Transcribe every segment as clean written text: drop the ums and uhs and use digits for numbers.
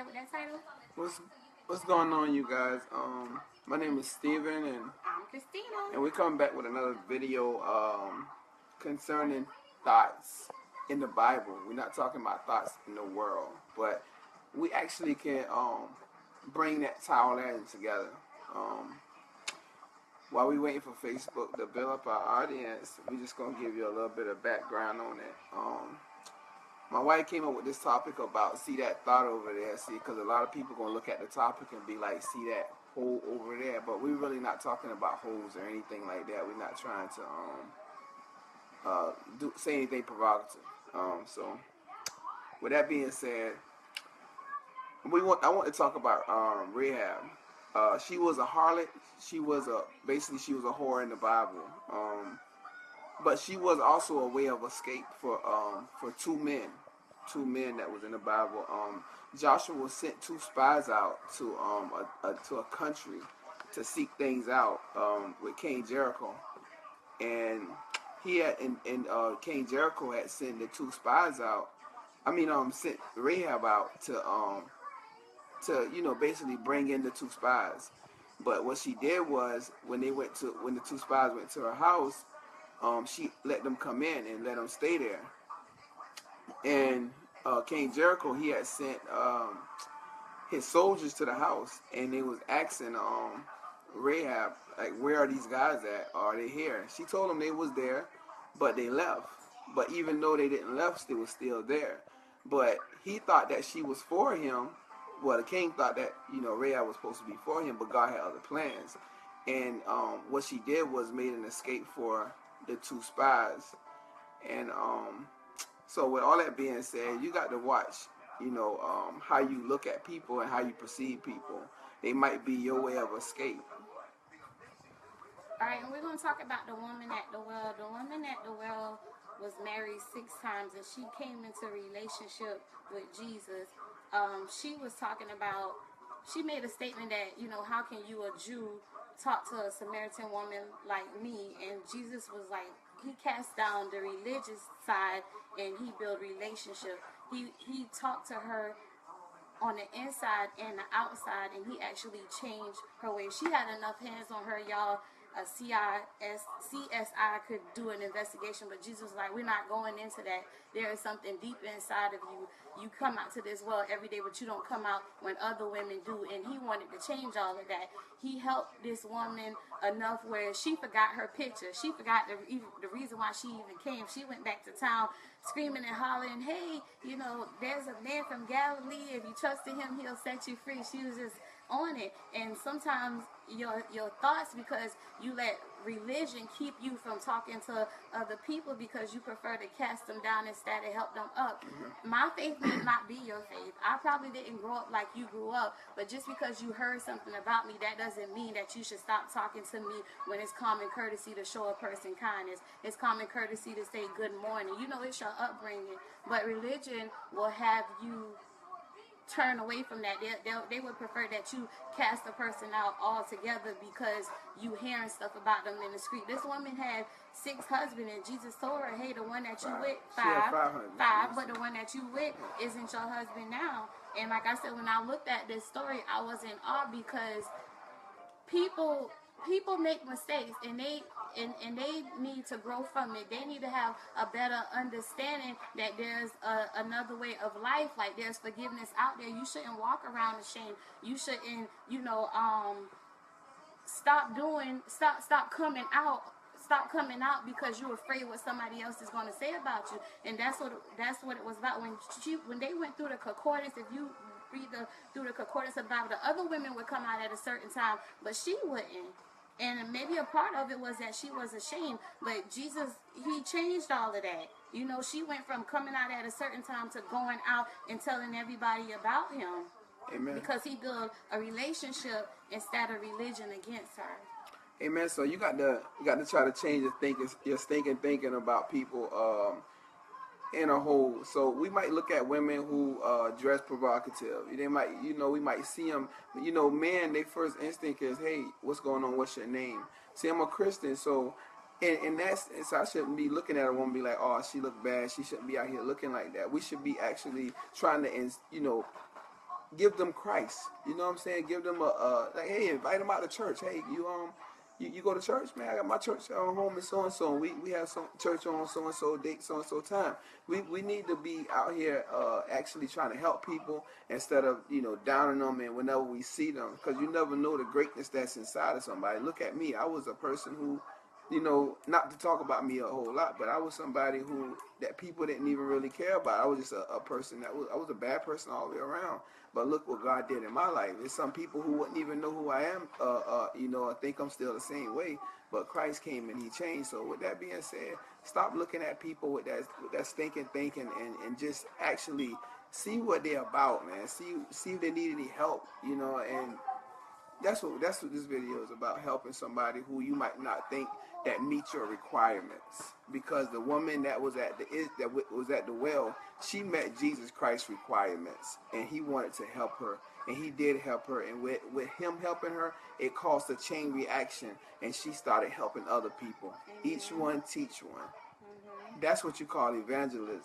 ahead with that title. What's what's going on, you guys? My name is Steven, I'm Christina. and we're coming back with another video concerning thoughts in the Bible. We're not talking about thoughts in the world, but we actually can bring that all that in together. Um, while we waiting for Facebook to build up our audience, we're just gonna give you a little bit of background on it. My wife came up with this topic about see that thought over there, see, because a lot of people gonna look at the topic and be like, see that hole over there, but we're really not talking about holes or anything like that. We're not trying to say anything provocative. So with that being said, I want to talk about Rahab. She was a harlot. She was she was a whore in the Bible. But she was also a way of escape for two men that was in the Bible. Joshua sent two spies out to a country to seek things out with King Jericho, and he had and King Jericho had sent the two spies out. Sent Rahab out to basically bring in the two spies. But what she did was when the two spies went to her house, she let them come in and let them stay there. And King Jericho, he had sent his soldiers to the house, and they was asking Rahab, like, where are these guys at? Are they here? She told them they was there, but they left. But even though they didn't left, they was still there. But he thought that she was for him. Well, the king thought that Rahab was supposed to be for him, but God had other plans. And what she did was made an escape for the two spies. And so with all that being said, you got to watch, how you look at people and how you perceive people. They might be your way of escape. All right, and we're going to talk about the woman at the well. The woman at the well was married 6 times, and she came into a relationship with Jesus. She was talking about, she made a statement that, how can you, a Jew, talk to a Samaritan woman like me? And Jesus was like, he cast down the religious side and he built relationship. He talked to her on the inside and the outside, and he actually changed her way. She had enough hands on her, y'all. A CSI could do an investigation, but Jesus was like, we're not going into that. There is something deep inside of you. You come out to this well every day, but you don't come out when other women do. And he wanted to change all of that. He helped this woman enough where she forgot her picture. She forgot the reason why she even came. She went back to town screaming and hollering, hey, there's a man from Galilee. If you trust in him, he'll set you free. She was just on it. And sometimes your thoughts, because you let religion keep you from talking to other people because you prefer to cast them down instead of help them up. My faith may not be your faith. I probably didn't grow up like you grew up, but just because you heard something about me, that doesn't mean that you should stop talking to me when it's common courtesy to show a person kindness. It's common courtesy to say good morning. It's your upbringing, but religion will have you turn away from that. They would prefer that you cast the person out altogether because you hearing stuff about them in the street. This woman had 6 husbands, and Jesus told her, hey, the one that you with, five, but the one that you with isn't your husband now. And like I said, when I looked at this story, I was in awe because people make mistakes, and they need to grow from it. They need to have a better understanding that there's another way of life. Like, there's forgiveness out there. You shouldn't walk around ashamed. You shouldn't, stop coming out. Stop coming out because you're afraid what somebody else is going to say about you. And that's what it was about. When they went through the concordance, if you read through the concordance of the Bible, the other women would come out at a certain time, but she wouldn't. And maybe a part of it was that she was ashamed, but Jesus, he changed all of that. She went from coming out at a certain time to going out and telling everybody about him. Amen. Because he built a relationship instead of religion against her. Amen. So you got to try to change your thinking about people in a whole. So we might look at women who dress provocative. They might, we might see them. Men, their first instinct is, hey, what's going on? What's your name? See, I'm a Christian, so and that's, so I shouldn't be looking at a woman and be like, oh, she look bad. She shouldn't be out here looking like that. We should be actually trying to, give them Christ. You know what I'm saying? Give them a like, hey, invite them out to church. Hey, you go to church, man. I got my church home in so and so. We have some church on so and so date, so and so time. We need to be out here actually trying to help people instead of downing them and whenever we see them, because you never know the greatness that's inside of somebody. Look at me. I was a person who, not to talk about me a whole lot, but I was somebody who that people didn't even really care about. I was just a person I was a bad person all the way around. But look what God did in my life. There's some people who wouldn't even know who I am, I think I'm still the same way. But Christ came and He changed. So with that being said, stop looking at people with that stinking thinking, and just actually see what they're about, man. See if they need any help, and that's what this video is about, helping somebody who you might not think that meets your requirements. Because the woman that was at the well, she met Jesus Christ's requirements, and He wanted to help her, and He did help her. And with Him helping her, it caused a chain reaction, and she started helping other people. Each one teach one. That's what you call evangelism.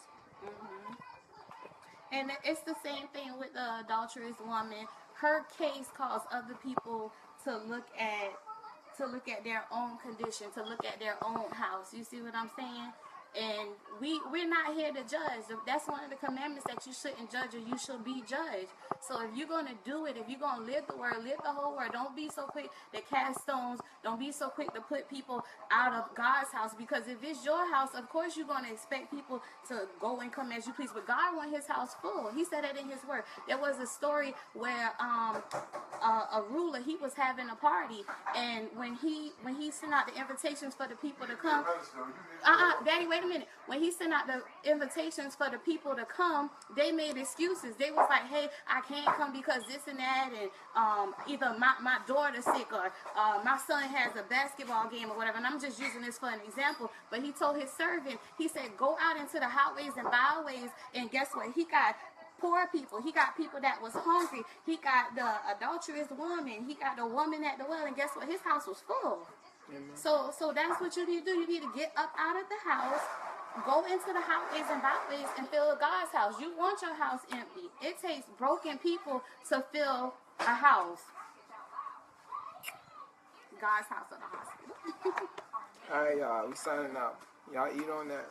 And it's the same thing with the adulterous woman. Her case caused other people to look at their own condition, to look at their own house. You see what I'm saying? And we're not here to judge. That's one of the commandments, that you shouldn't judge, or you shall be judged. So if you're going to do it, if you're going to live the word, live the whole word. Don't be so quick to cast stones. Don't be so quick to put people out of God's house. Because if it's your house, of course you're going to expect people to go and come as you please. But God wants His house full. He said that in His word. There was a story where a ruler, he was having a party, and when he sent out the invitations for the people to come, Daddy, wait a minute. When he sent out the invitations for the people to come, they made excuses. They was like, hey, I can't come because this and that, and either my daughter's sick, or my son has a basketball game, or whatever. And I'm just using this for an example. But he told his servant, he said, go out into the highways and byways, and guess what? He got poor people. He got people that was hungry. He got the adulterous woman. He got the woman at the well, and guess what? His house was full. So that's what you need to do. You need to get up out of the house, go into the highways and byways, and fill God's house. You want your house empty. It takes broken people to fill a house. God's house or the hospital. All right, y'all. We signing out. Y'all eat on that.